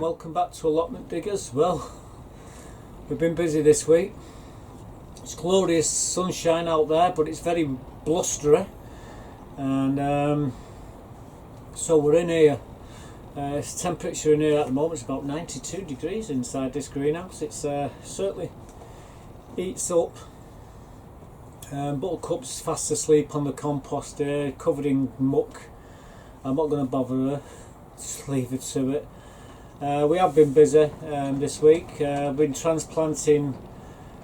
welcome back to Allotment Diggers. Well, we've been busy this week. It's glorious sunshine out there, but it's very blustery, and so we're in here. It's temperature in here at the moment is about 92 degrees inside this greenhouse. It's certainly heats up. Buttercup's fast asleep on the compost here, covered in muck. I'm not going to bother her, just leave her to it. We have been busy this week. We've been transplanting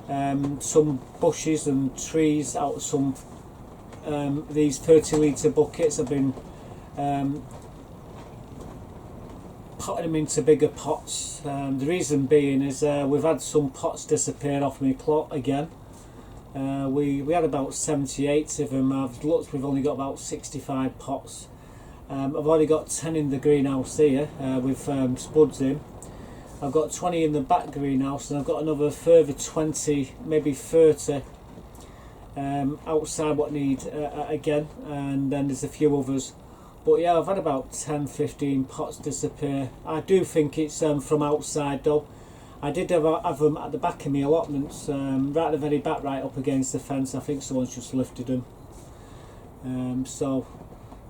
some bushes and trees out of some these 30 litre buckets. I've been potting them into bigger pots. The reason being is we've had some pots disappear off my plot again. We had about 78 of them. I've looked, we've only got about 65 pots. I've already got 10 in the greenhouse here with spuds in. I've got 20 in the back greenhouse, and I've got another further 20, maybe 30 outside what need again, and then there's a few others. But yeah, I've had about 10-15 pots disappear. I do think it's from outside though. I did have them at the back of my allotments, right at the very back, right up against the fence. I think someone's just lifted them.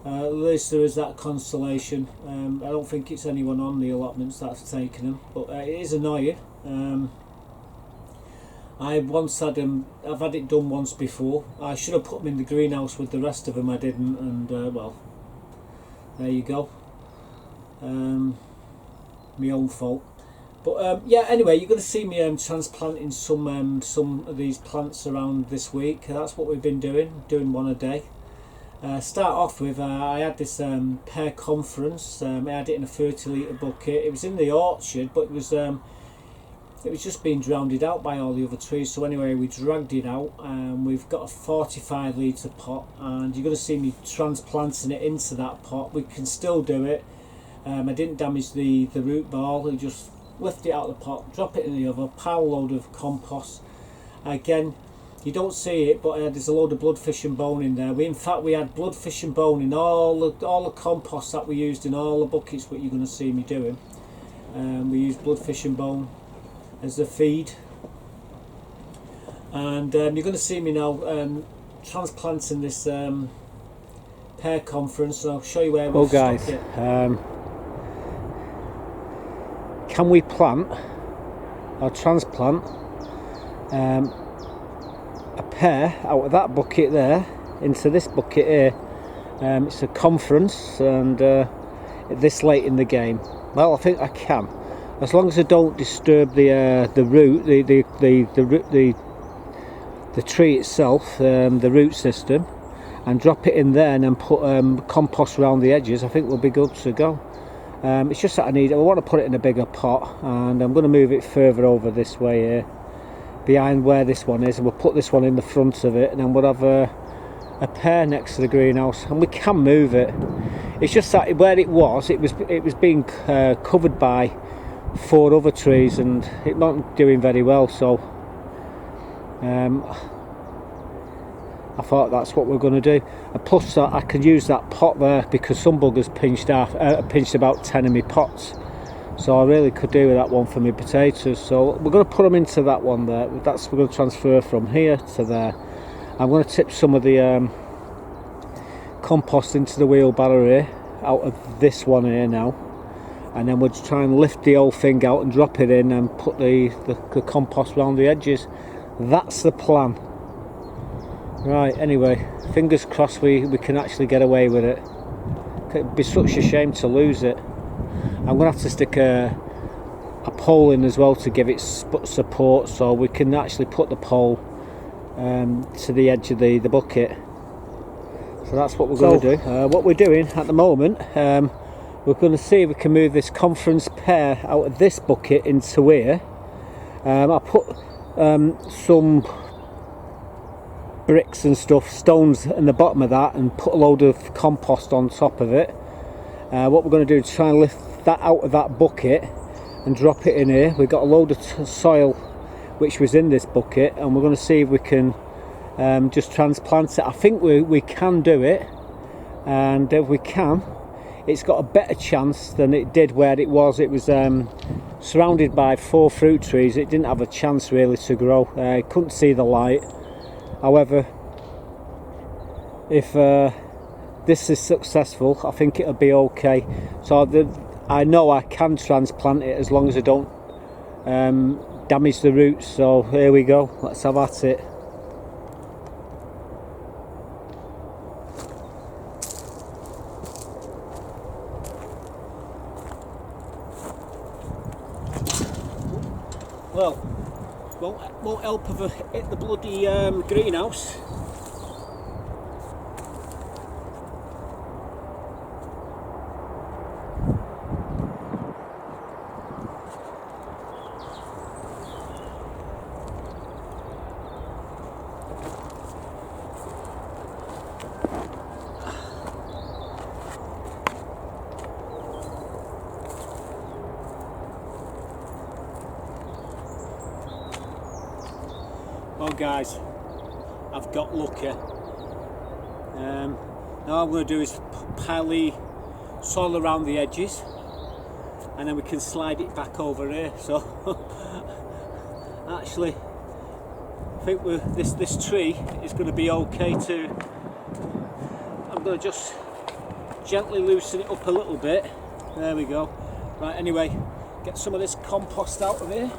At least there is that consolation. I don't think it's anyone on the allotments that's taken them, but it is annoying. I've had it done once before. I should have put them in the greenhouse with the rest of them. I didn't, and well, there you go. My own fault. But yeah, anyway, you're going to see me transplanting some of these plants around this week. That's what we've been doing one a day. Start off with, I had this pear conference. I had it in a 30 litre bucket. It was in the orchard, but it was just being drowned out by all the other trees. So anyway, we dragged it out, and we've got a 45 litre pot, and you're going to see me transplanting it into that pot. We can still do it. I didn't damage the root ball. I just lift it out of the pot, drop it in the other, pile a load of compost. Again, you don't see it, but there's a load of bloodfish and bone in there. In fact, we had bloodfish and bone in all the compost that we used in all the buckets. What you're going to see me doing, we used bloodfish and bone as the feed, and you're going to see me now transplanting this pear conference. And I'll show you where we've guys, it. Can we plant or transplant a pear out of that bucket there into this bucket here? It's a conference, and this late in the game. Well, I think I can, as long as I don't disturb the root, the tree itself, the root system, and drop it in there and then put compost around the edges. I think we'll be good to go. It's just that I want to put it in a bigger pot, and I'm going to move it further over this way here, behind where this one is, and we'll put this one in the front of it, and then we'll have a pear next to the greenhouse, and we can move it. It's just that where it was being covered by 4 other trees, and it wasn't doing very well, so I thought that's what we're going to do. And plus that, I could use that pot there, because some buggers pinched about 10 of my pots, so I really could do with that one for my potatoes. So we're going to put them into that one there. We're going to transfer from here to there. I'm going to tip some of the compost into the wheelbarrow here, out of this one here now, and then we'll try and lift the whole thing out and drop it in and put the compost around the edges. That's the plan. Right, anyway, fingers crossed we can actually get away with it. It'd be such a shame to lose it. I'm going to have to stick a pole in as well to give it support, so we can actually put the pole to the edge of the bucket. So that's what we're going to do. What we're doing at the moment, we're going to see if we can move this Conference Pear out of this bucket into here. I put some bricks and stuff, stones in the bottom of that, and put a load of compost on top of it. What we're going to do is try and lift that out of that bucket and drop it in here. We've got a load of soil which was in this bucket, and we're going to see if we can just transplant it. I think we can do it, and if we can, it's got a better chance than it did where it was. It was surrounded by 4 fruit trees. It didn't have a chance really to grow. Couldn't see the light. However, if this is successful, I think it'll be okay. So I know I can transplant it as long as I don't damage the roots. So here we go, let's have at it. Well, won't help if I hit the bloody greenhouse. Well guys, I've got lucky. Now what I'm going to do is pile the soil around the edges, and then we can slide it back over here. So actually I think this tree is going to be okay to, I'm going to just gently loosen it up a little bit. There we go. Right, anyway, get some of this compost out of here.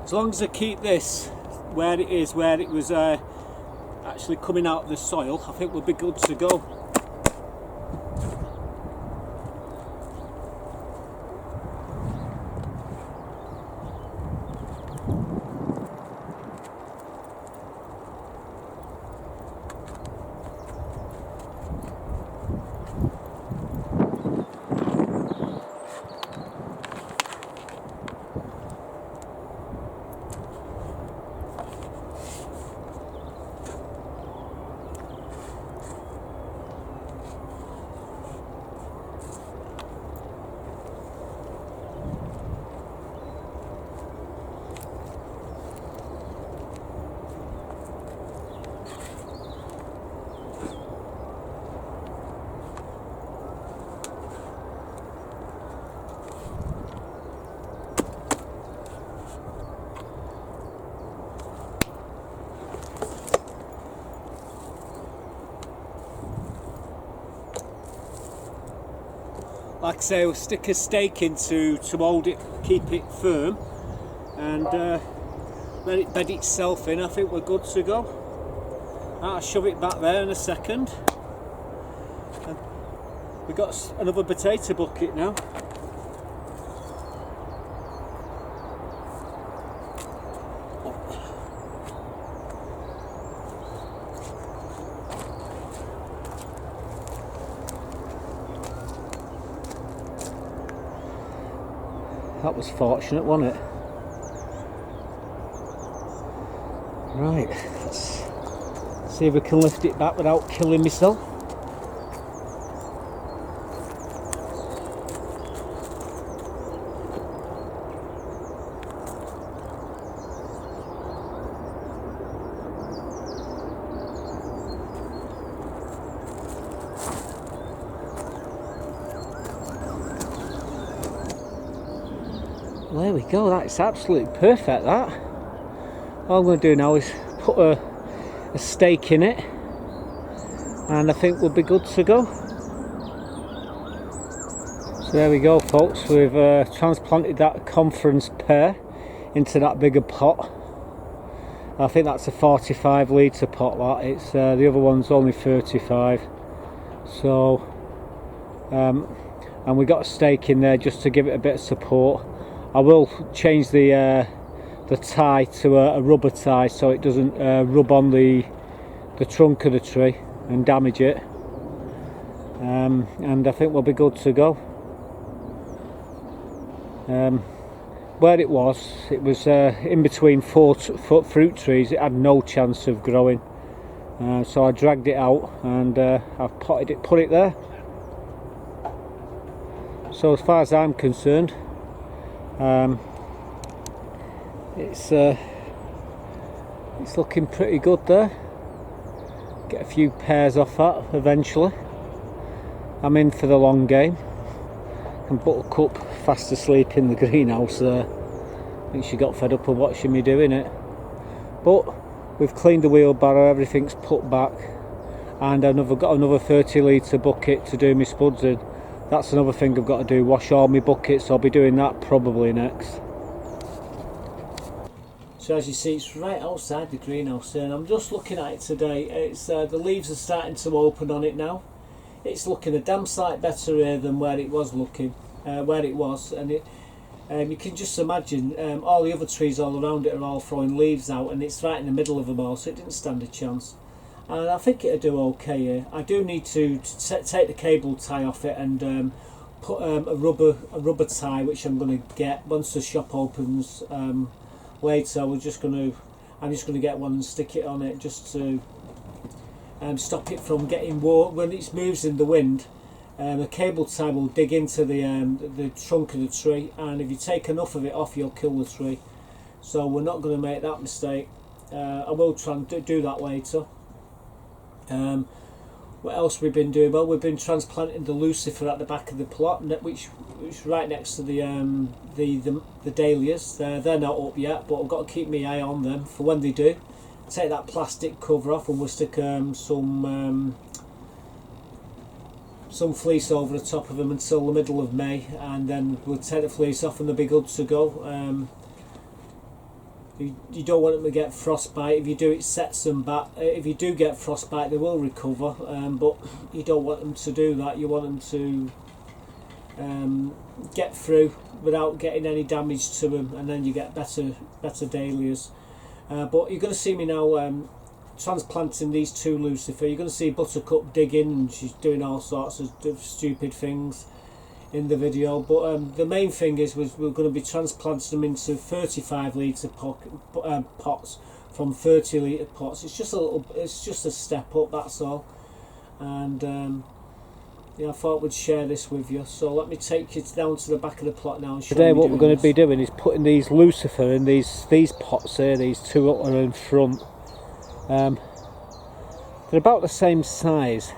As long as I keep this where it is, where it was actually coming out of the soil, I think we'll be good to go. Like I say, we'll stick a stake in to hold it, keep it firm, and let it bed itself in. I think we're good to go. I'll shove it back there in a second. And we've got another potato bucket now. That was fortunate, wasn't it? Right, let's see if we can lift it back without killing myself. There we go, that's absolutely perfect, that. All I'm going to do now is put a stake in it, and I think we'll be good to go. So there we go folks, we've transplanted that Conference Pear into that bigger pot, I think that's a 45 litre pot, that. It's the other one's only 35. So and we got a stake in there just to give it a bit of support. I will change the tie to a rubber tie so it doesn't rub on the trunk of the tree and damage it, and I think we'll be good to go. Where it was in between 4-foot fruit trees. It had no chance of growing, so I dragged it out and I've put it there. So as far as I'm concerned, it's looking pretty good there. Get a few pears off that eventually. I'm in for the long game. And Buttercup fast asleep in the greenhouse there. I think she got fed up of watching me doing it. But we've cleaned the wheelbarrow, everything's put back, and I've got another 30 litre bucket to do my spuds in. That's another thing I've got to do, wash all my buckets. I'll be doing that probably next. So as you see, it's right outside the greenhouse and I'm just looking at it today. It's the leaves are starting to open on it now. It's looking a damn sight better here than where it was looking, and you can just imagine all the other trees all around it are all throwing leaves out, and it's right in the middle of them all, so it didn't stand a chance. And I think it'll do okay here. I do need to take the cable tie off it and put a rubber tie, which I'm going to get once the shop opens later. I'm just going to get one and stick it on it just to stop it from getting warm when it moves in the wind. The cable tie will dig into the trunk of the tree, and if you take enough of it off, you'll kill the tree. So we're not going to make that mistake. I will try and do that later. What else we've been doing? Well, we've been transplanting the Lucifer at the back of the plot, which is right next to the dahlias. They're not up yet, but I've got to keep my eye on them for when they do. Take that plastic cover off and we'll stick some fleece over the top of them until the middle of May, and then we'll take the fleece off and they'll be good to go. You don't want them to get frostbite. If you do, it sets them back. If you do get frostbite, they will recover, but you don't want them to do that. You want them to get through without getting any damage to them, and then you get better dahlias. But you're going to see me now transplanting these two Lucifer. You're going to see Buttercup digging, and she's doing all sorts of stupid things in the video, but the main thing is we're going to be transplanting them into 35 litre pots from 30 litre pots. It's just a step up, that's all. And yeah, I thought we'd share this with you. So let me take you down to the back of the plot now and show you. Today what we're going to be doing is putting these Lucifer in these pots here, these two up and in front. They're about the same size,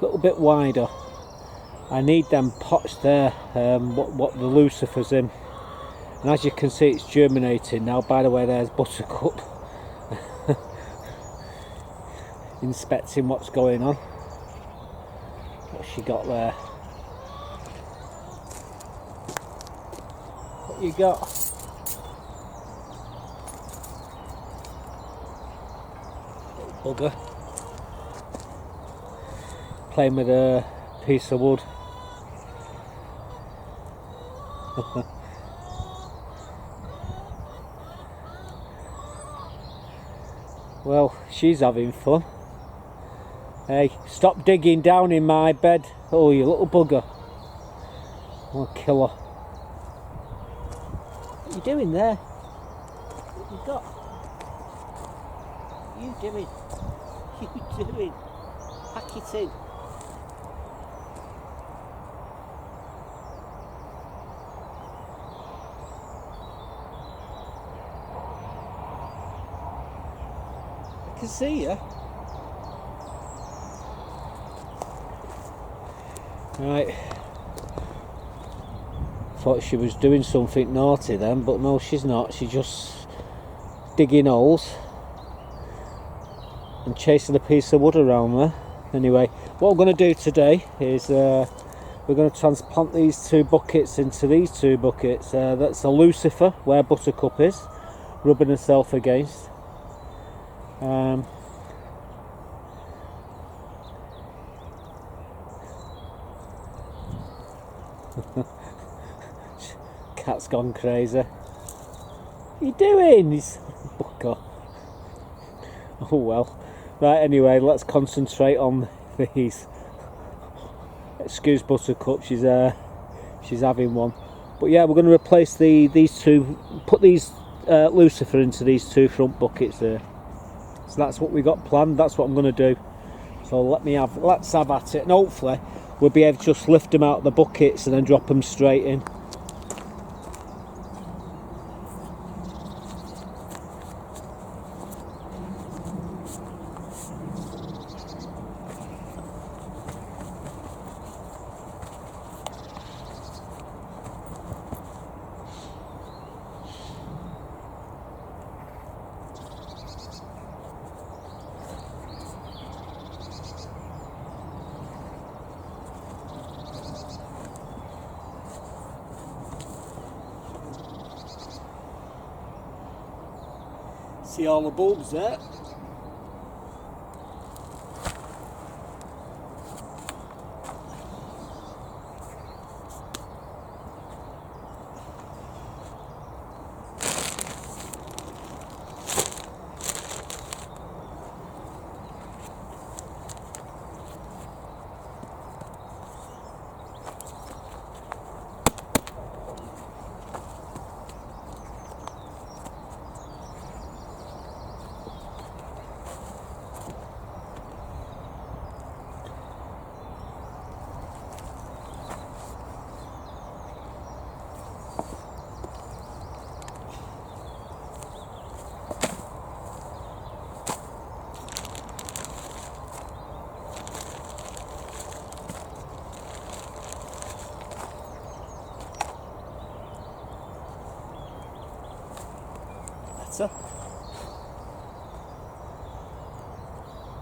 a little bit wider. I need them pots there, what the Lucifer's in, and as you can see it's germinating now. By the way, there's Buttercup inspecting what's going on. What's she got there? What you got? Little bugger playing with a piece of wood. Well, she's having fun. Hey, stop digging down in my bed. Oh, you little bugger. I'll kill her. What are you doing there? What you got? What are you doing? What are you doing? Pack it in. I can see you. Right. Thought she was doing something naughty then, but no, she's not. She's just digging holes and chasing a piece of wood around there. Anyway, what I'm going to do today is we're going to transplant these two buckets into these two buckets. That's a Lucifer where Buttercup is, rubbing herself against. Cat's gone crazy. What are you doing? He's fuck off. Oh well. Right, anyway, let's concentrate on these. Excuse Buttercup, she's having one. But yeah, we're going to replace these two, put these Lucifer into these two front buckets there. So that's what we got planned, that's what I'm going to do. So let's have at it, and hopefully we'll be able to just lift them out of the buckets and then drop them straight in. See all the bulbs there?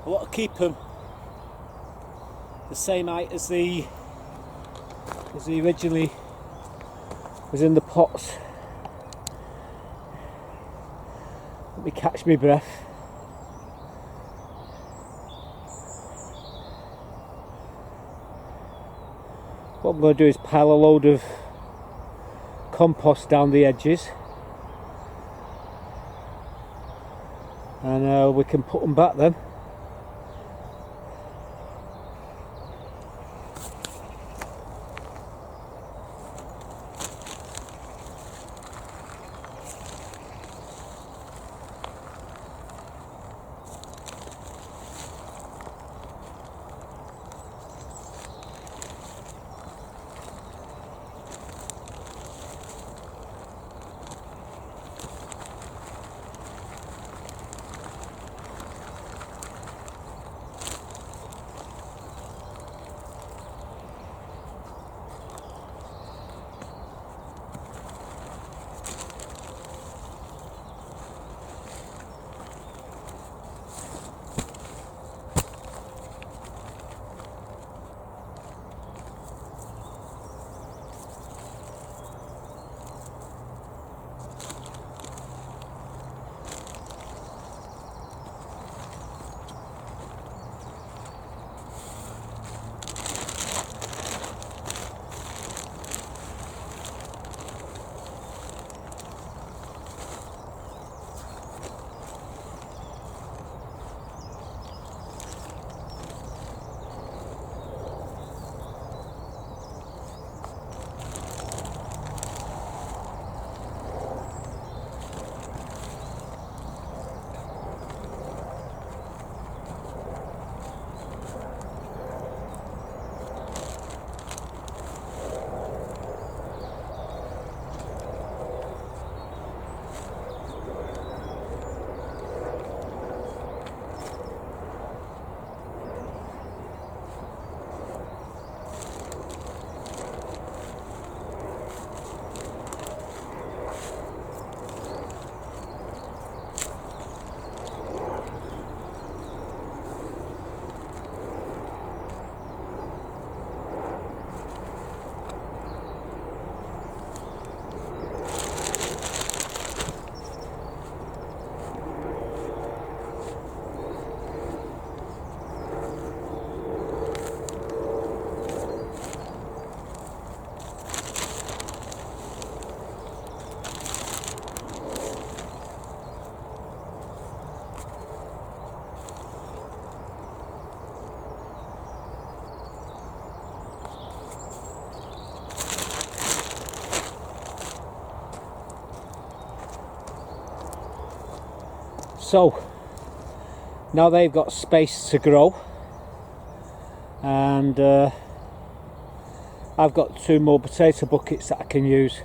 I want to keep them the same height as the originally was in the pots. Let me catch my breath. What I'm going to do is pile a load of compost down the edges, and we can put them back then. So now they've got space to grow, and I've got 2 more potato buckets that I can use.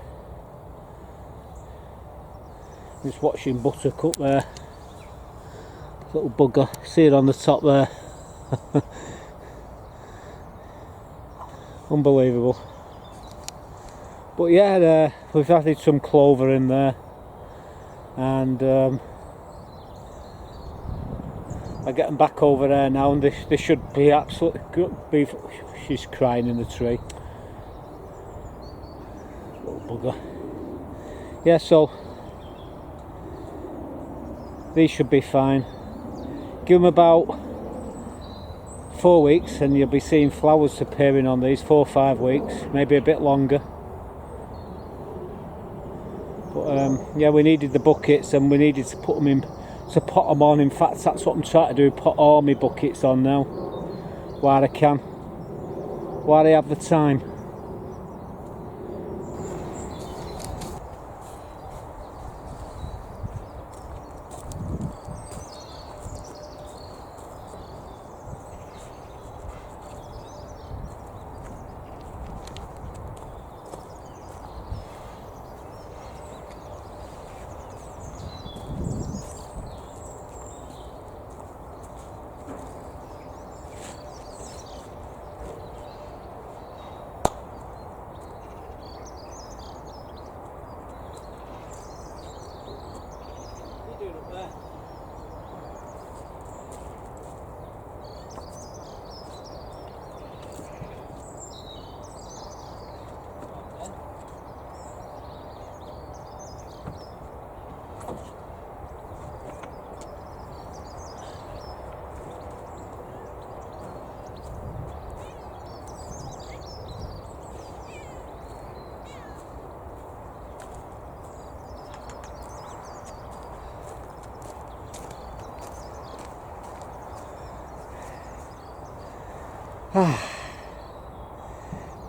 Just watching Buttercup there, little bugger, see it on the top there. Unbelievable. But yeah, we've added some clover in there, and I get them back over there now, and they should be absolutely good. She's crying in the tree, little bugger. Yeah, so these should be fine. Give them about 4 weeks and you'll be seeing flowers appearing on these. 4 or 5 weeks, maybe a bit longer. But yeah, we needed the buckets and we needed to put them in, to pot them on. In fact, that's what I'm trying to do, put all my buckets on now while I can, while I have the time.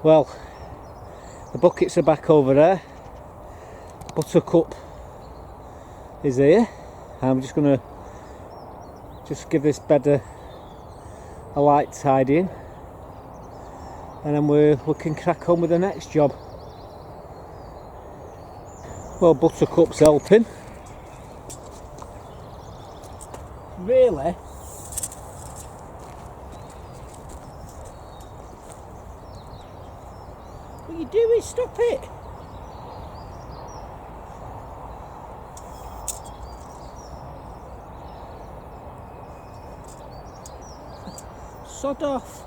Well, the buckets are back over there. Buttercup is here. I'm just going to give this bed a light tidying, and then we can crack on with the next job. Well, Buttercup's helping. Really? What are you doing? Stop it! Sod off!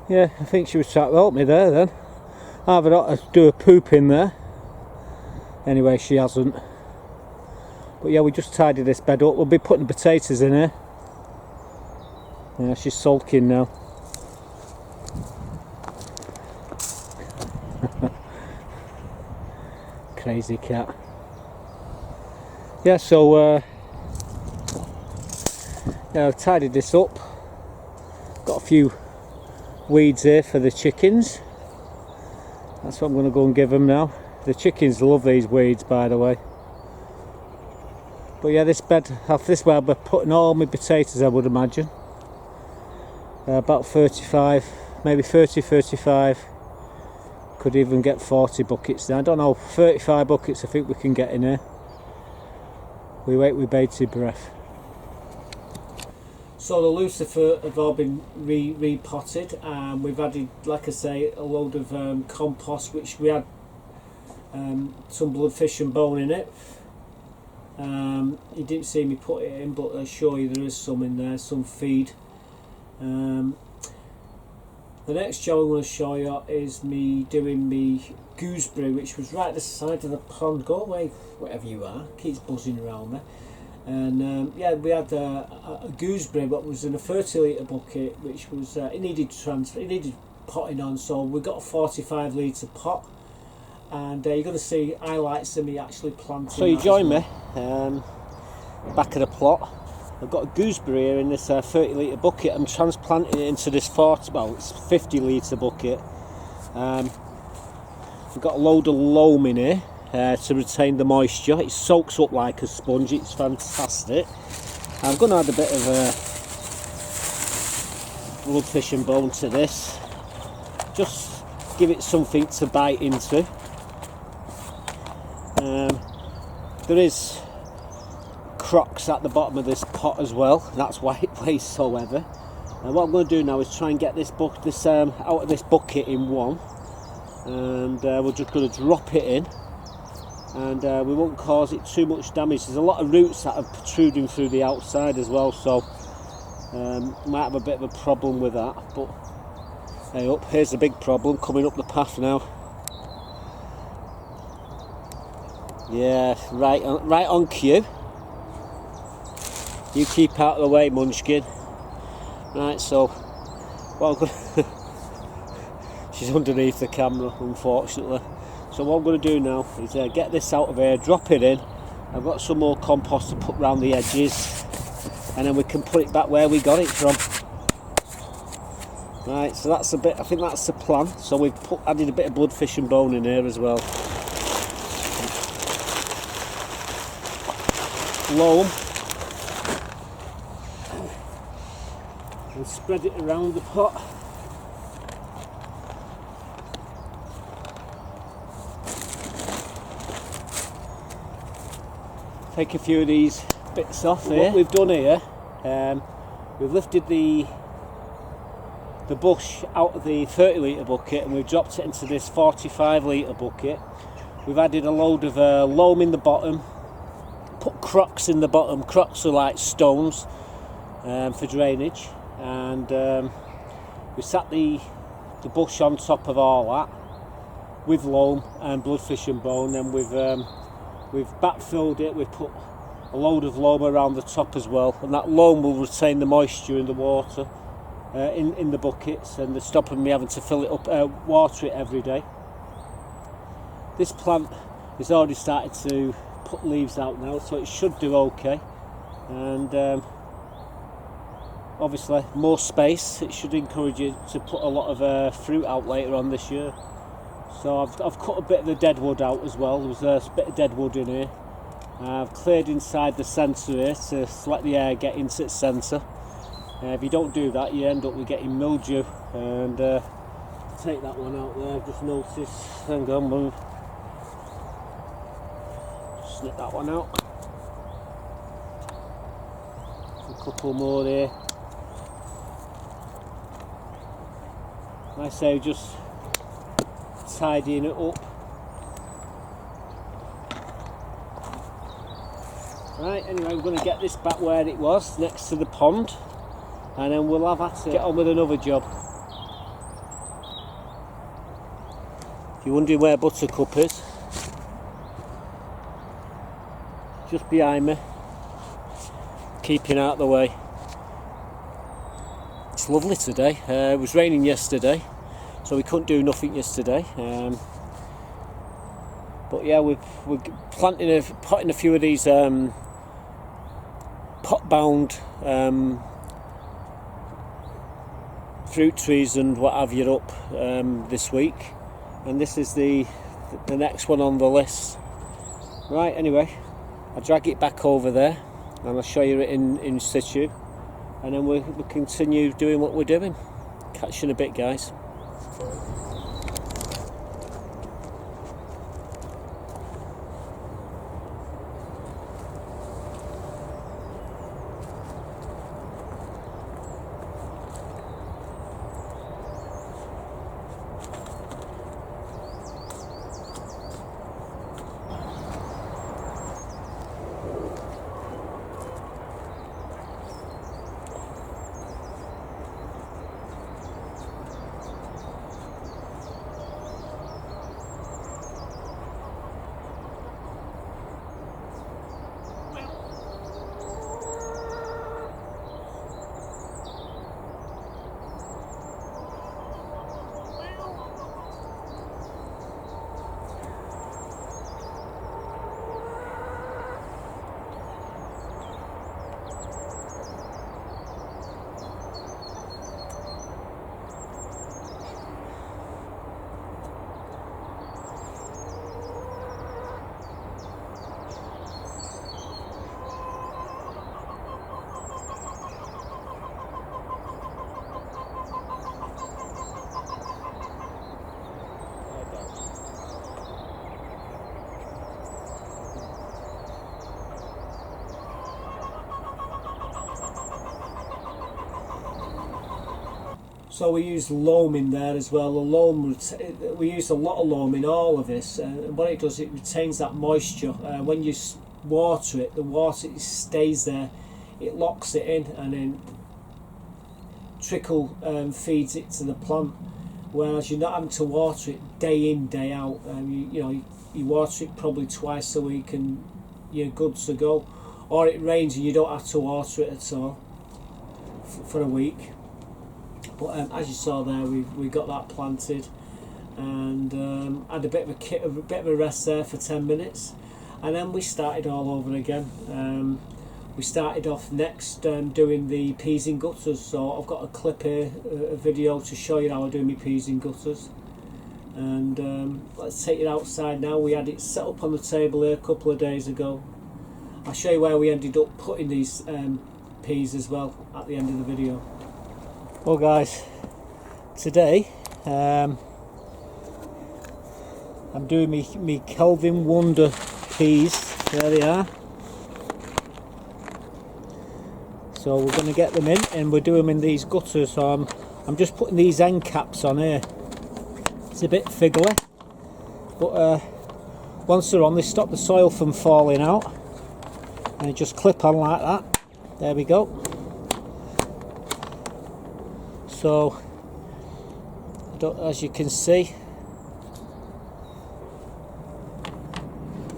Yeah, I think she was trying to help me there then. I've got to do a poop in there. Anyway, she hasn't. But yeah, we just tidied this bed up. We'll be putting potatoes in here. Yeah, she's sulking now. Crazy cat. Yeah, so yeah, I've tidied this up. Got a few weeds here for the chickens. That's what I'm going to go and give them now. The chickens love these weeds, by the way. But yeah, this bed, off this way I'll be putting all my potatoes, I would imagine. About 35, maybe 30, 35. Could even get 40 buckets now. I don't know, 35 buckets I think we can get in here. We wait with bated breath. So the Lucifer have all been repotted, and we've added, like I say, a load of compost, which we had some bloodfish and bone in it. You didn't see me put it in, but I assure you there is some in there, some feed. The next job I'm going to show you is me doing me gooseberry, which was right at the side of the pond. Go away, whatever you are, keeps buzzing around me. And yeah, we had a gooseberry that was in a 30 litre bucket, which was it needed potting on, so we got a 45 litre pot, and you're going to see highlights of me actually planting. So you join me. back of the plot. I've got a gooseberry here in this 30 litre bucket. I'm transplanting it into this 50 litre bucket. We've got a load of loam in here to retain the moisture. It soaks up like a sponge. It's fantastic. I'm going to add a bit of bloodfish and bone to this. Just give it something to bite into. There is crocks at the bottom of this pot as well. That's why it weighs so heavy. And what I'm going to do now is try and get this out of this bucket in one. And we're just going to drop it in, and we won't cause it too much damage. There's a lot of roots that are protruding through the outside as well, so might have a bit of a problem with that. But hey up, here's the big problem coming up the path now. Yeah, right on cue. You keep out of the way, Munchkin. Right, so well, she's underneath the camera, unfortunately. So what I'm going to do now is get this out of here, drop it in. I've got some more compost to put around the edges, and then we can put it back where we got it from. Right, so that's a bit. I think that's the plan. So we've added a bit of bloodfish and bone in here as well. Loam. And spread it around the pot. Take a few of these bits off here. What we've done here, we've lifted the bush out of the 30 litre bucket and we've dropped it into this 45 litre bucket. We've added a load of loam in the bottom, put crocks in the bottom. Crocks are like stones for drainage, and we sat the bush on top of all that with loam and bloodfish and bone. And we've backfilled it. We've put a load of loam around the top as well, and that loam will retain the moisture in the water in the buckets, and they're stopping me having to fill it up, water it every day. This plant has already started to put leaves out now, so it should do okay. And obviously more space, it should encourage you to put a lot of fruit out later on this year. So I've cut a bit of the dead wood out as well. There's a bit of dead wood in here. I've cleared inside the centre here to let the air get into its centre. If you don't do that, you end up with getting mildew. And take that one out there. I've just noticed. Hang on, move. Snip that one out. A couple more there. Like I say, just tidying it up. Right, anyway, we're going to get this back where it was, next to the pond, and then we'll have to get on with another job. If you're wondering where Buttercup is, just behind me, keeping out of the way. It's lovely today. It was raining yesterday, so we couldn't do nothing yesterday. But yeah, we're putting a few of these Potbound fruit trees and what have you up this week, and this is the next one on the list. Right, anyway, I'll drag it back over there and I'll show you it in situ, and then we'll continue doing what we're doing. Catch you in a bit, guys. So we use loam in there as well. The loam, we use a lot of loam in all of this, and what it does, it retains that moisture. When you water it, the water stays there, it locks it in, and then trickle feeds it to the plant. Whereas you're not having to water it day in, day out. You water it probably twice a week, and you're good to go. Or it rains and you don't have to water it at all for a week. But as you saw there, we got that planted, and had a bit of a rest there for 10 minutes, and then we started all over again. We started off next doing the peas in gutters. So I've got a clip here, a video to show you how I do my peas in gutters. And let's take it outside now. We had it set up on the table here a couple of days ago. I'll show you where we ended up putting these peas as well at the end of the video. Well guys, today I'm doing me Kelvin Wonder peas. There they are. So we're going to get them in, and we're doing them in these gutters. So I'm just putting these end caps on here. It's a bit fiddly, but once they're on, they stop the soil from falling out, and they just clip on like that. There we go. So as you can see,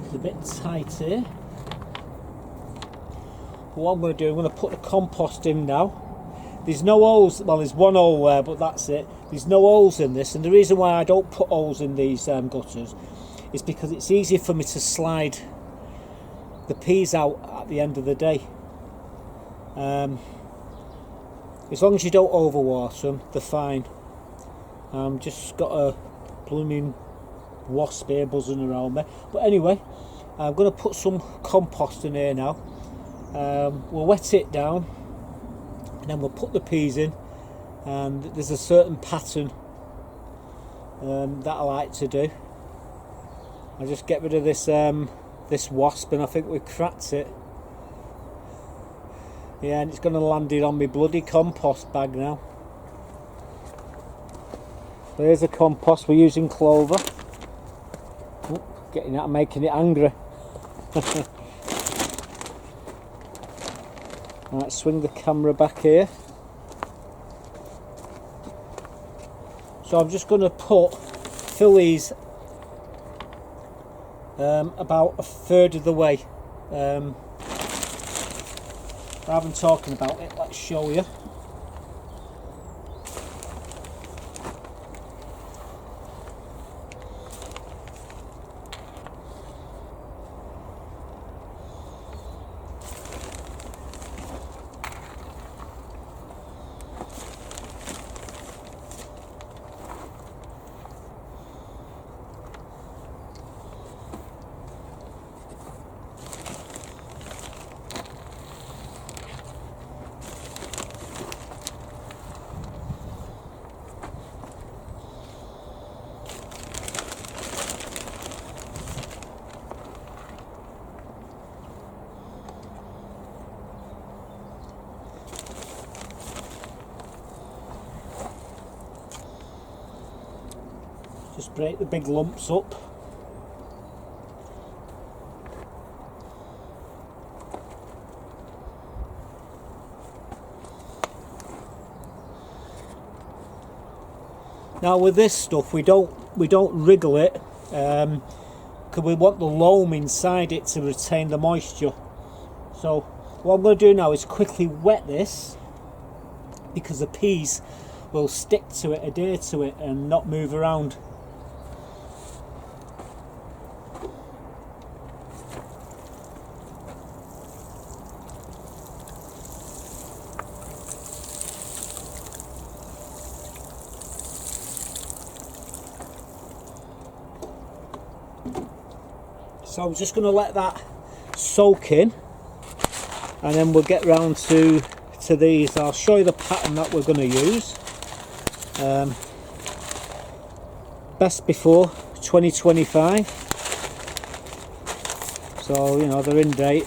it's a bit tight here. But what I'm going to do, I'm going to put the compost in now. There's no holes, well there's one hole there, but that's it. There's no holes in this, and the reason why I don't put holes in these gutters is because it's easier for me to slide the peas out at the end of the day. As long as you don't overwater them, they're fine. Just got a blooming wasp here buzzing around me. But anyway, I'm going to put some compost in here now. We'll wet it down, and then we'll put the peas in. And there's a certain pattern that I like to do. I'll just get rid of this this wasp, and I think we've cracked it. Yeah, and it's going to land it on my bloody compost bag now. There's the compost. We're using clover. Oh, getting that, making it angry. Right, swing the camera back here. So I'm just going to fill these about a third of the way. Rather than talking about it, let's show you. Just break the big lumps up. Now with this stuff, we don't wriggle it, because we want the loam inside it to retain the moisture. So what I'm going to do now is quickly wet this, because the peas will stick to it, adhere to it, and not move around. So I'm just going to let that soak in, and then we'll get round to these. I'll show you the pattern that we're going to use. Best before 2025. So, you know, they're in date.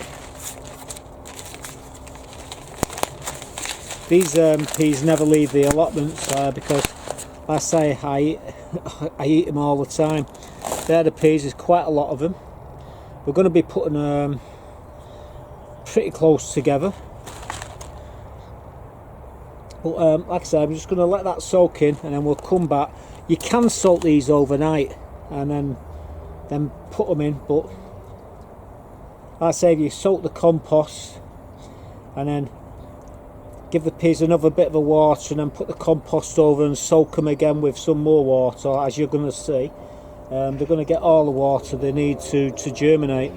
These peas never leave the allotments because, like I say, I eat them all the time. They're the peas. There's quite a lot of them. We're going to be putting them pretty close together. But like I said, I'm just going to let that soak in, and then we'll come back. You can soak these overnight and then put them in, but like I say, if you soak the compost and then give the peas another bit of a water and then put the compost over and soak them again with some more water, as you're going to see, they're going to get all the water they need to germinate.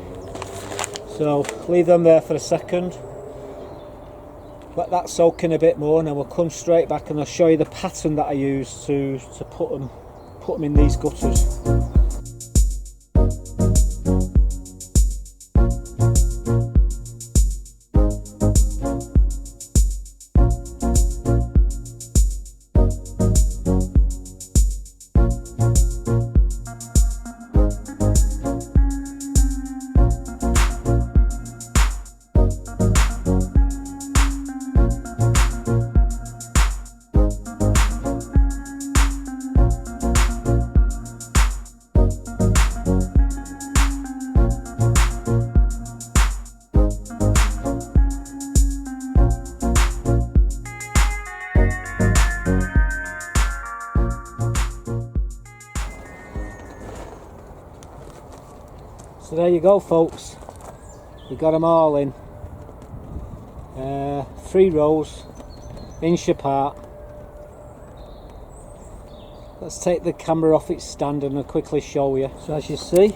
So leave them there for a second, let that soak in a bit more, and then we'll come straight back and I'll show you the pattern that I use to put them in these gutters. So there you go, folks, we got them all in, 3 rows, inch apart. Let's take the camera off its stand and I'll quickly show you. So as you see,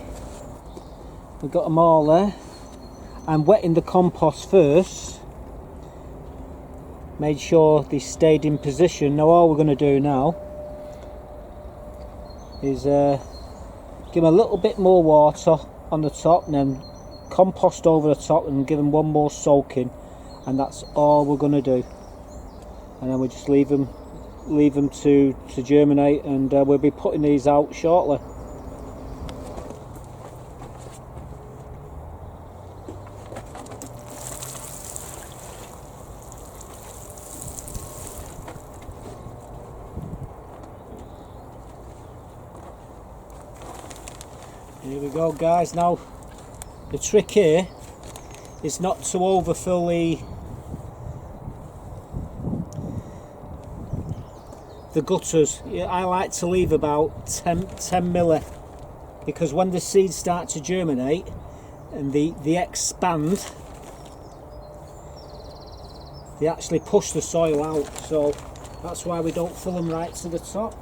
we've got them all there. I'm wetting the compost first, made sure they stayed in position. Now all we're going to do now is give them a little bit more water on the top and then compost over the top and give them one more soaking, and that's all we're going to do. And then we just leave them to germinate, and we'll be putting these out shortly. Here we go, guys. Now the trick here is not to overfill the gutters. I like to leave about 10 milli, because when the seeds start to germinate and they expand, they actually push the soil out, so that's why we don't fill them right to the top.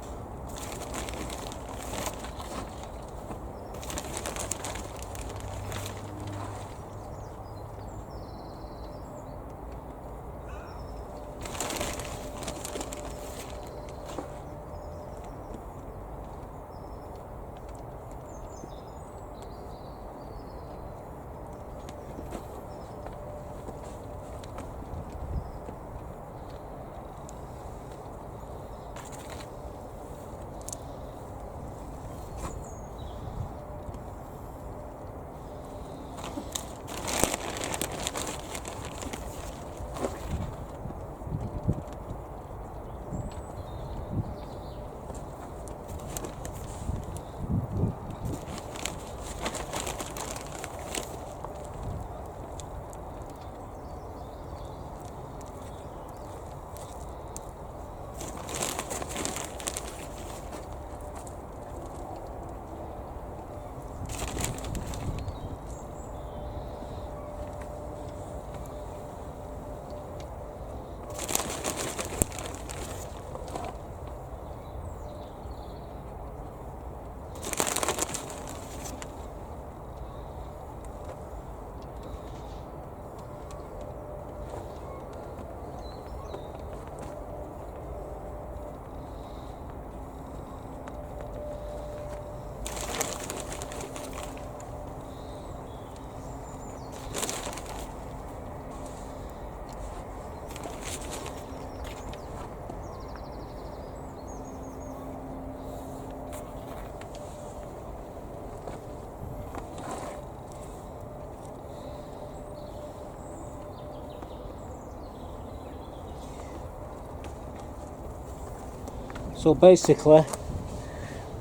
So basically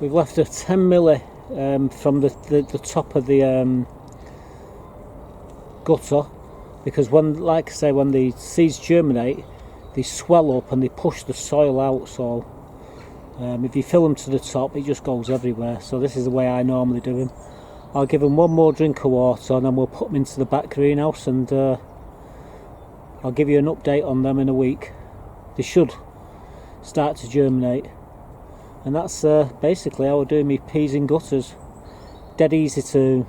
we've left a 10 milli from the top of the gutter, because when, like I say, when the seeds germinate they swell up and they push the soil out, so if you fill them to the top it just goes everywhere. So this is the way I normally do them. I'll give them one more drink of water and then we'll put them into the back greenhouse, and I'll give you an update on them in a week. They should start to germinate, and that's basically how I do my peas in gutters. Dead easy to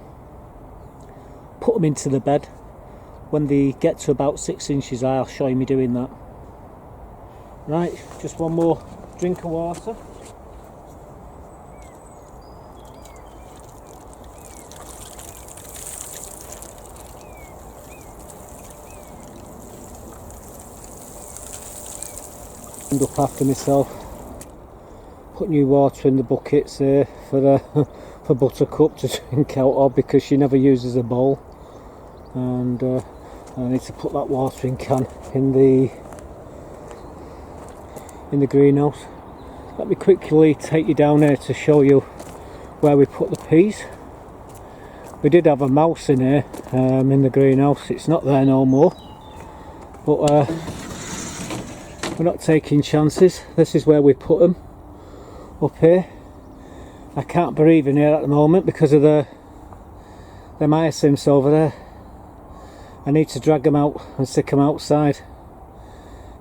put them into the bed. When they get to about 6 inches high I'll show you me doing that. Right, just one more drink of water. End up after myself. Put new water in the buckets here for Buttercup to drink out of, because she never uses a bowl, and I need to put that watering can in the greenhouse. Let me quickly take you down here to show you where we put the peas. We did have a mouse in here in the greenhouse. It's not there no more, but we're not taking chances. This is where we put them, up here. I can't breathe in here at the moment because of the hyacinths over there. I need to drag them out and stick them outside.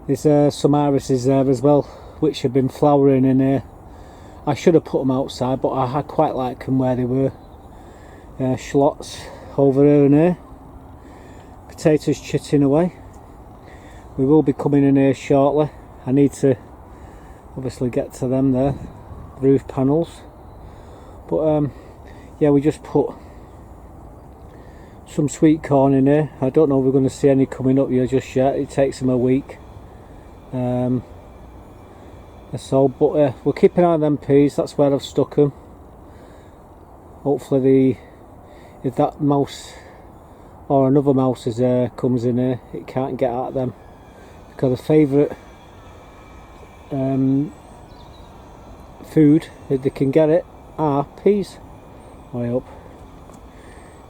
There's some irises there as well, which have been flowering in here. I should have put them outside, but I quite like them where they were. Schlots over here and here. Potatoes chitting away. We will be coming in here shortly. I need to obviously get to them there, roof panels. But yeah, we just put some sweet corn in here. I don't know if we're going to see any coming up here just yet. It takes them a week. So, but we'll keep an eye on them peas. That's where I've stuck them. Hopefully, if that mouse or another mouse comes in here, it can't get at them, because the favourite food, if they can get it, are peas. Way up.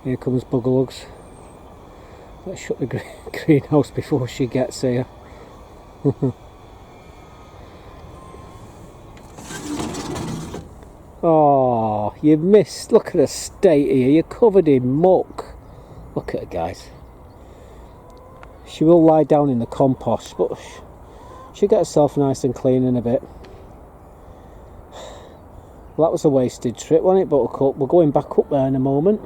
Here comes Bugalugs. Let's shut the greenhouse before she gets here. Oh, you missed. Look at the state here. You're covered in muck. Look at her, guys. She will lie down in the compost, but she'll get herself nice and clean in a bit. Well, that was a wasted trip, wasn't it, Buttercup? We're going back up there in a moment.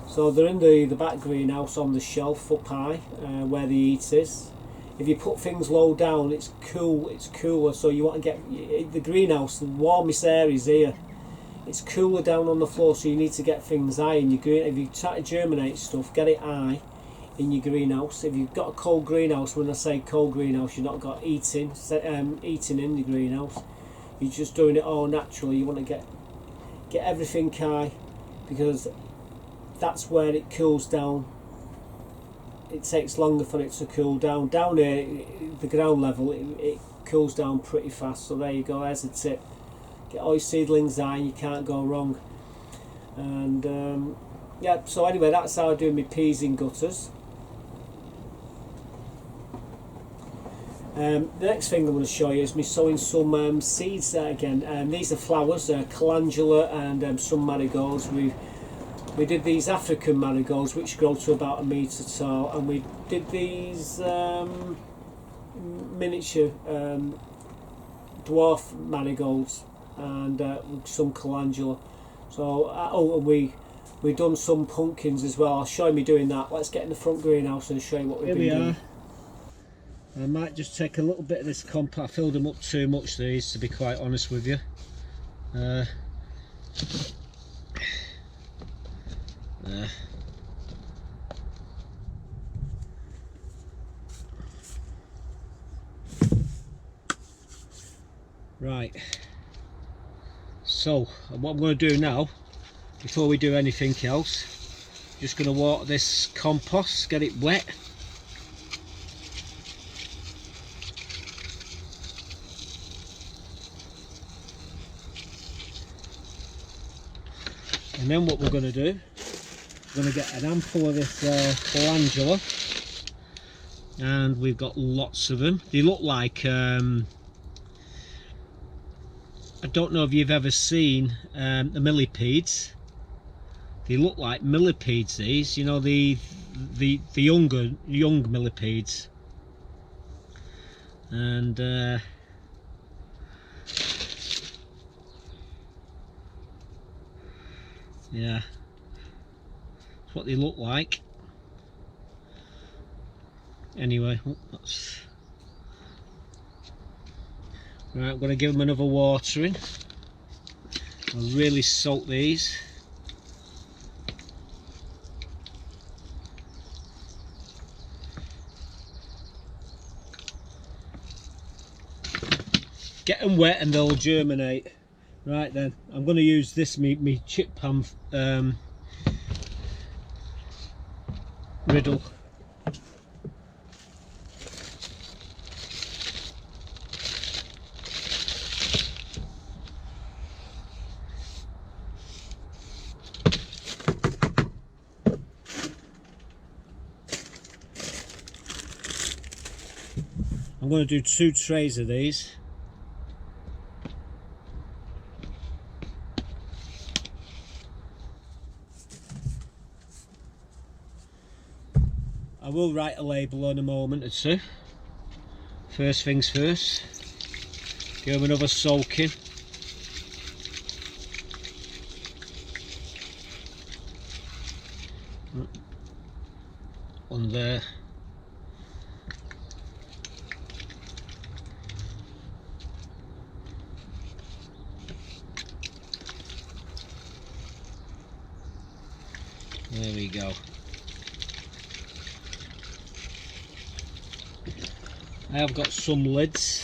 So they're in the back greenhouse on the shelf up high, where the heat is. If you put things low down, it's cooler, so you want to get the greenhouse, the warmest area is here. It's cooler down on the floor, so you need to get things high in your green. If you try to germinate stuff, get it high in your greenhouse. If you've got a cold greenhouse, when I say cold greenhouse, you've not got heating in the greenhouse. You're just doing it all naturally. You want to get everything high, because that's where it cools down. It takes longer for it to cool down. Down here, the ground level, it cools down pretty fast. So there you go, there's a tip. Get all your seedlings high and you can't go wrong. And yeah, so anyway, that's how I do my peas in gutters. The next thing I'm going to show you is me sowing some seeds there again. These are flowers, calendula and some marigolds. We did these African marigolds, which grow to about 1 metre tall, and we did these miniature dwarf marigolds and some calendula. So oh, and we done some pumpkins as well. I'll show you me doing that. Let's get in the front greenhouse and show you what we've been doing. I might just take a little bit of this compost. I filled them up too much, these, to be quite honest with you. There. Right, so what I'm going to do now, before we do anything else, just going to water this compost, get it wet. And then what we're going to do, we're going to get an ample of this calendula, and we've got lots of them. They look like I don't know if you've ever seen the millipedes. They look like millipedes, these, you know, the young millipedes. And yeah, that's what they look like. Anyway, that's right. I'm going to give them another watering. I'll really soak these. Get them wet and they'll germinate. Right then, I'm going to use this me chip pan riddle. I'm going to do 2 trays of these. I will write a label in a moment or two. First things first, give them another soaking. On there. There we go. I have got some lids.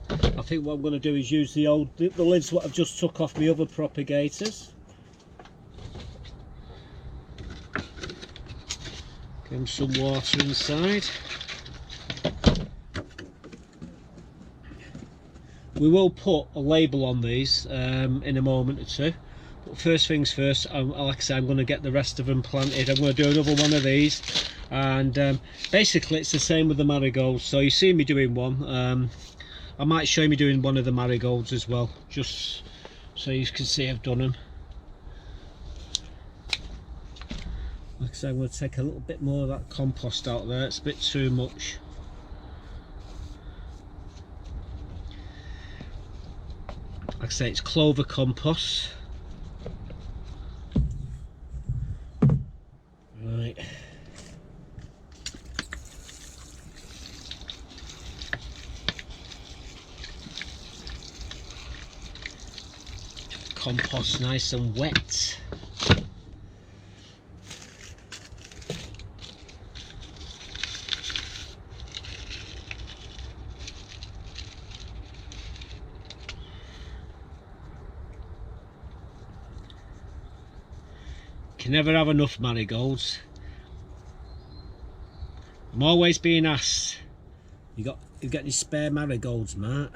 I think what I'm going to do is use the lids what I've just took off my other propagators. Give them some water inside. We will put a label on these in a moment or two. But first things first, like I say, I'm going to get the rest of them planted. I'm going to do another one of these. And basically it's the same with the marigolds. So you see me doing one. I might show me doing one of the marigolds as well, just so you can see I've done them. Like I say, I'm going to take a little bit more of that compost out there. It's a bit too much. Like I say, it's clover compost. Right. Compost nice and wet. Can never have enough marigolds. I'm always being asked, you got any spare marigolds, Matt?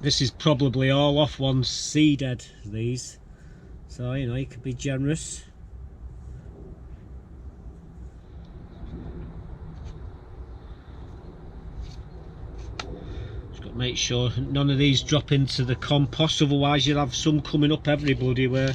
This is probably all off one seed head, these, so you know, you could be generous. Just got to make sure none of these drop into the compost, otherwise you'll have some coming up every bloody where.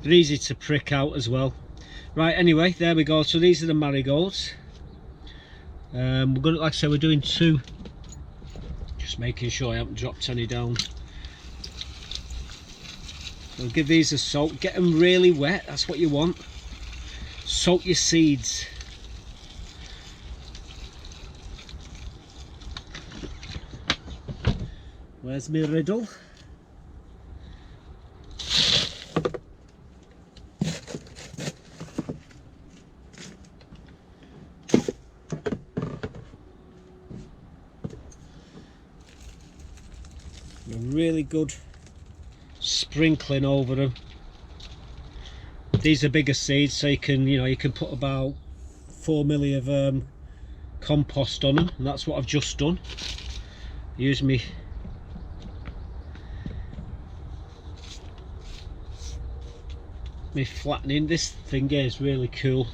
They're easy to prick out as well. Right, anyway, there we go. So these are the marigolds. We're going to, like I say, we're doing 2. Just making sure I haven't dropped any down. So give these a soak. Get them really wet. That's what you want. Soak your seeds. Where's my riddle? really good sprinkling over them. These are bigger seeds, so you can put about 4 milli of compost on them, and that's what I've just done. Use me flattening. This thing here is really cool.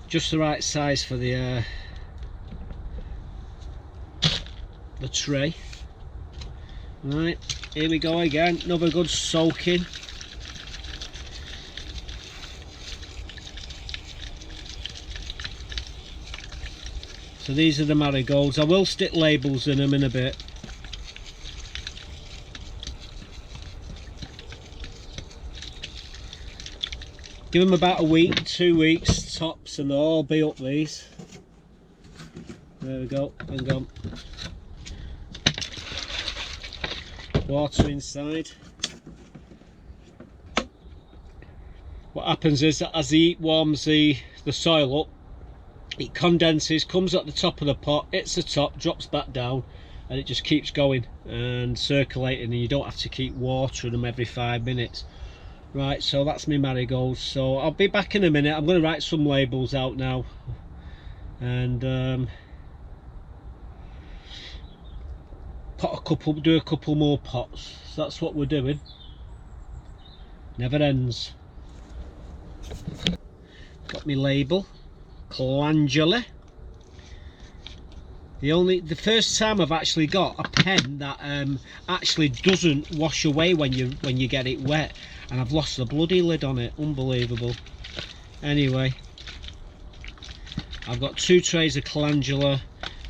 Just the right size for the tray. Right, here we go again, another good soaking. So these are the marigolds. I will stick labels in them in a bit. Give them about a week, 2 weeks tops, and they'll all be up these. There we go, hang on. Water inside. What happens is that as the heat warms the soil up, it condenses, comes at the top of the pot, hits the top, drops back down, and it just keeps going and circulating, and you don't have to keep watering them every 5 minutes. Right, so that's my marigolds. So I'll be back in a minute. I'm going to write some labels out now, and do a couple more pots. So that's what we're doing. Never ends. Got my label, calendula. The first time I've actually got a pen that actually doesn't wash away when you get it wet, and I've lost the bloody lid on it. Unbelievable. Anyway, I've got 2 trays of calendula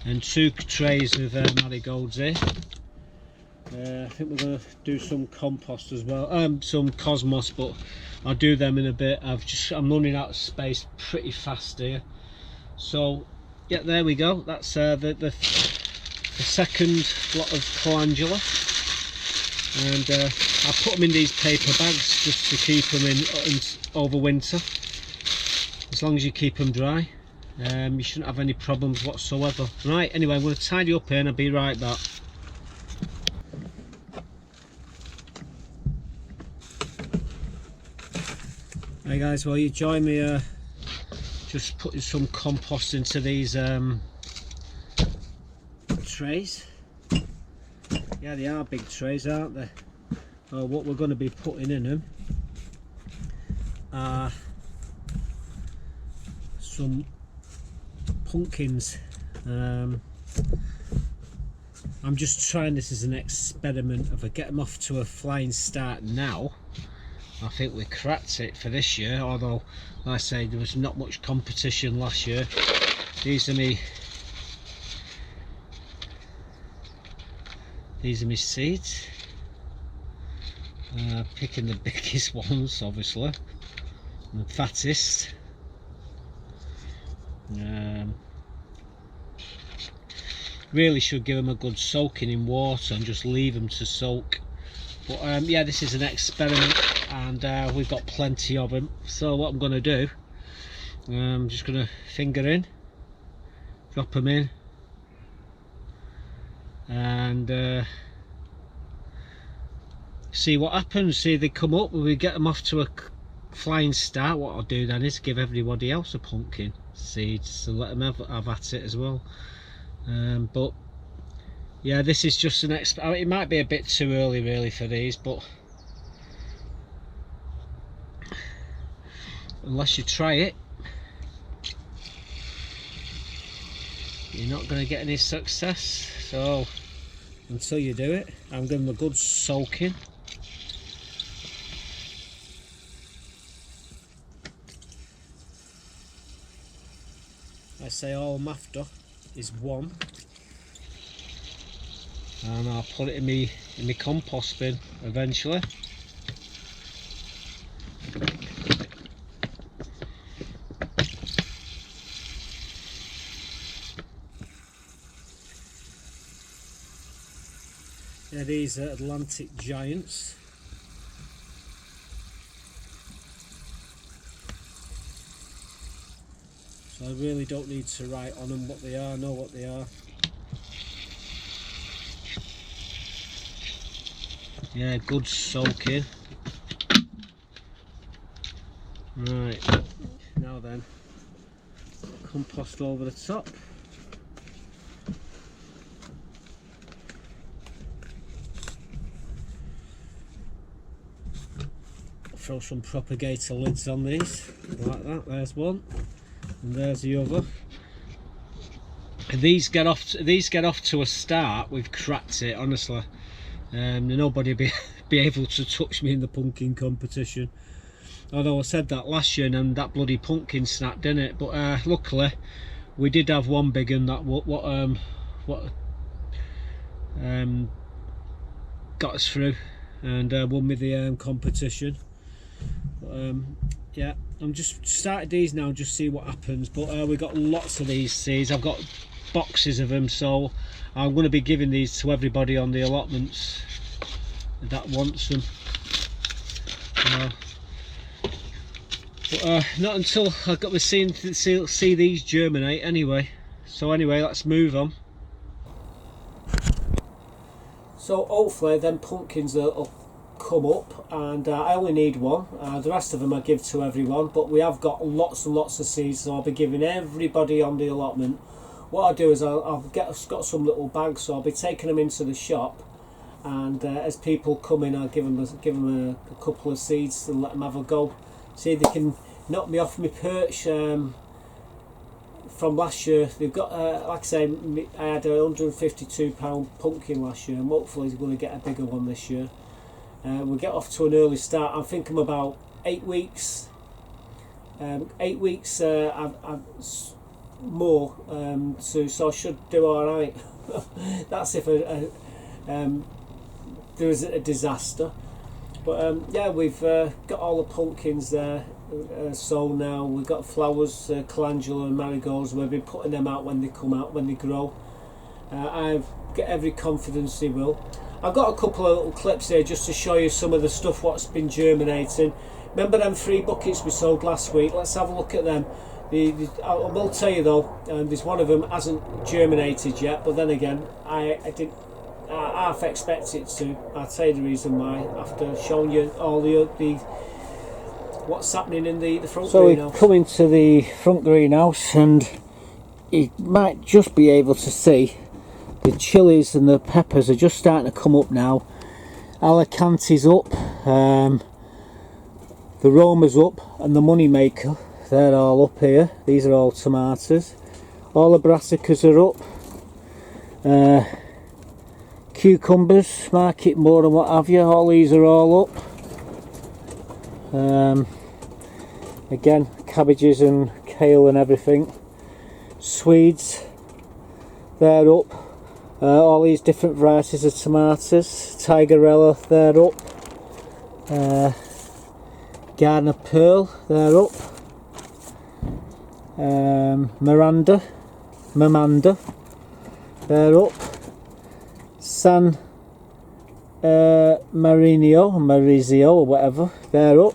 and 2 trays of marigolds here. I think we're going to do some compost as well, some cosmos, but I'll do them in a bit. I'm running out of space pretty fast here. So yeah, there we go. That's the second lot of calendula, and I put them in these paper bags just to keep them in over winter. As long as you keep them dry, you shouldn't have any problems whatsoever. Right, anyway, I'm going to tidy up here and I'll be right back. Hey guys, well, you join me just putting some compost into these trays. Yeah, they are big trays, aren't they? What we're going to be putting in them are some pumpkins. I'm just trying this as an experiment. If I get them off to a flying start now, I think we cracked it for this year, although like I say, there was not much competition last year. These are me seeds. Picking the biggest ones, obviously, and the fattest. Really should give them a good soaking in water and just leave them to soak. But yeah, this is an experiment, and we've got plenty of them. So what I'm going to do, I'm just going to finger in, drop them in, and see what happens. See if they come up. When we get them off to a flying start, what I'll do then is give everybody else a pumpkin seeds and let them have at it as well. But yeah, this is just an experiment. It might be a bit too early really for these, but unless you try it, you're not going to get any success. So until you do it, I'm giving them a good soaking. I say all I'm after is one, and I'll put it in my compost bin eventually. Yeah, these are Atlantic giants. So I really don't need to write on them what they are. I know what they are. Yeah, good soaking. Right, now then, compost over the top. Throw some propagator lids on these, like that. There's one, and there's the other. And these get off to a start. We've cracked it, honestly. Nobody be able to touch me in the pumpkin competition. Although I said that last year and that bloody pumpkin snapped, didn't it? But luckily we did have one big one that got us through and won me the competition. But, yeah, I'm just started these now, just see what happens. But we've got lots of these seeds. I've got boxes of them, so I'm going to be giving these to everybody on the allotments that wants them. But not until I've got to see these germinate anyway. So anyway, let's move on. So hopefully then pumpkins will come up, and I only need one. The rest of them I give to everyone, but we have got lots and lots of seeds, so I'll be giving everybody on the allotment. What I'll do is I've got some little bags, so I'll be taking them into the shop, and as people come in, I'll give them a couple of seeds and let them have a go. See if they can knock me off my perch. From last year, they've got like I say, I had a £152 pumpkin last year, and hopefully we're going to get a bigger one this year. We'll get off to an early start. I'm thinking about 8 weeks. 8 weeks. More. So I should do all right. That's if there is a disaster. But yeah, we've got all the pumpkins there sown now. We've got flowers, calendula and marigolds. We've been putting them out when they come out, when they grow. I've got every confidence they will. I've got a couple of little clips here just to show you some of the stuff what's been germinating. Remember them 3 buckets we sowed last week? Let's have a look at them. I will tell you though, there's one of them hasn't germinated yet, but then again, I half expect it to. I'll tell you the reason why after showing you all the what's happening in the front greenhouse. So we're coming to the front greenhouse, and you might just be able to see the chilies and the peppers are just starting to come up now. Alicante's up, the Roma's up, and the Moneymaker, they're all up here. These are all tomatoes. All the brassicas are up. Cucumbers, market more and what have you, all these are all up. Again, cabbages and kale and everything. Swedes, they're up. All these different varieties of tomatoes. Tigerella, they're up. Garden of Pearl, they're up. Mamanda, they're up. San Marizio or whatever, they're up.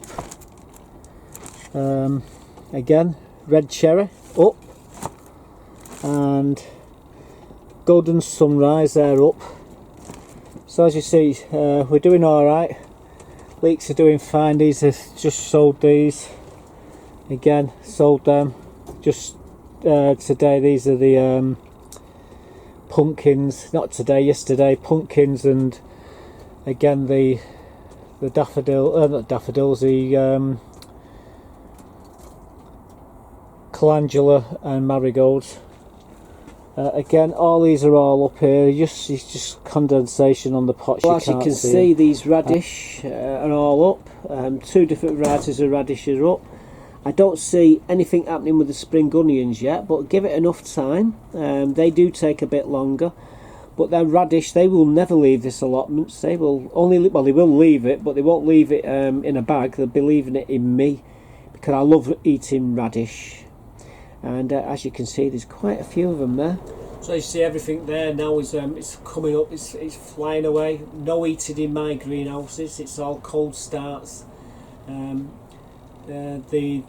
Again, red cherry up, and golden sunrise, they're up. So as you see, we're doing all right. Leeks are doing fine. These are just sold these. Again, sold them just today. These are the pumpkins, not today, yesterday, pumpkins, and again the daffodil, not daffodils, the calendula and marigolds. Again, all these are all up here. It's just condensation on the pots. Well, as you can see, these radish are all up. 2 different varieties of radish are up. I don't see anything happening with the spring onions yet, but give it enough time. They do take a bit longer, but their radish, they will never leave this allotment. They will only, well, they will leave it, but they won't leave it in a bag. They'll be leaving it in me, because I love eating radish. And as you can see, there's quite a few of them there. So you see everything there now is it's coming up, it's flying away. No eating in my greenhouses, it's all cold starts. The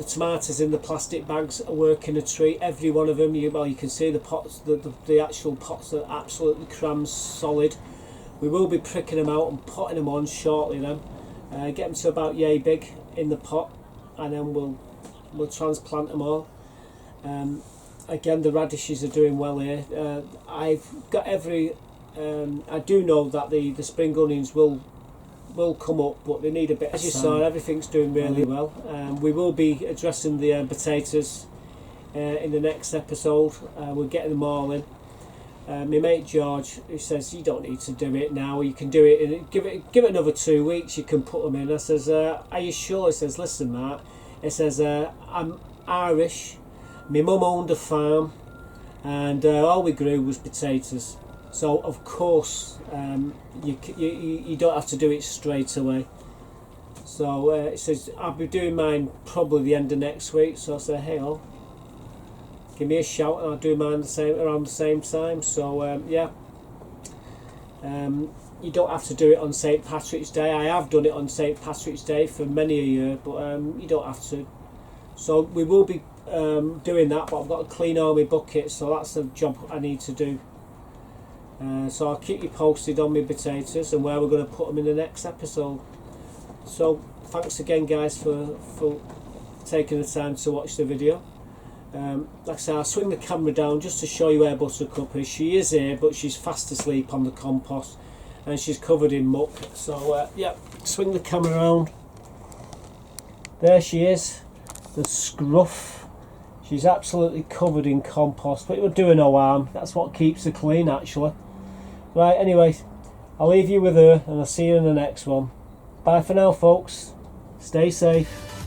tomatoes in the plastic bags are working a treat. Every one of them, you can see the pots, the actual pots are absolutely crammed solid We will be pricking them out and potting them on shortly then. Get them to about yay big in the pot, and then we'll transplant them all. Again, the radishes are doing well here. I've got every... I do know that the spring onions will come up, but they need a bit. As you saw, everything's doing really well. We will be addressing the potatoes in the next episode. We're getting them all in. My mate George, who says you don't need to do it now, you can do it and give it another 2 weeks, you can put them in. I says, are you sure? He says, listen Matt, he says, I'm Irish, my mum owned a farm, and all we grew was potatoes, so of course you don't have to do it straight away. So he says, I'll be doing mine probably the end of next week. So I say, hey, give me a shout and I'll do mine around the same time. So yeah, you don't have to do it on St. Patrick's Day. I have done it on St. Patrick's Day for many a year, but you don't have to. So we will be doing that, but I've got to clean all my buckets, so that's a job I need to do. So I'll keep you posted on my potatoes and where we're going to put them in the next episode. So thanks again guys for taking the time to watch the video. Like I say, I'll swing the camera down just to show you where Buttercup is. She is here, but she's fast asleep on the compost and she's covered in muck. So yeah, swing the camera around. There she is, the scruff. She's absolutely covered in compost, but it would do her no harm. That's what keeps her clean actually. Right, anyway, I'll leave you with her and I'll see you in the next one. Bye for now folks, stay safe.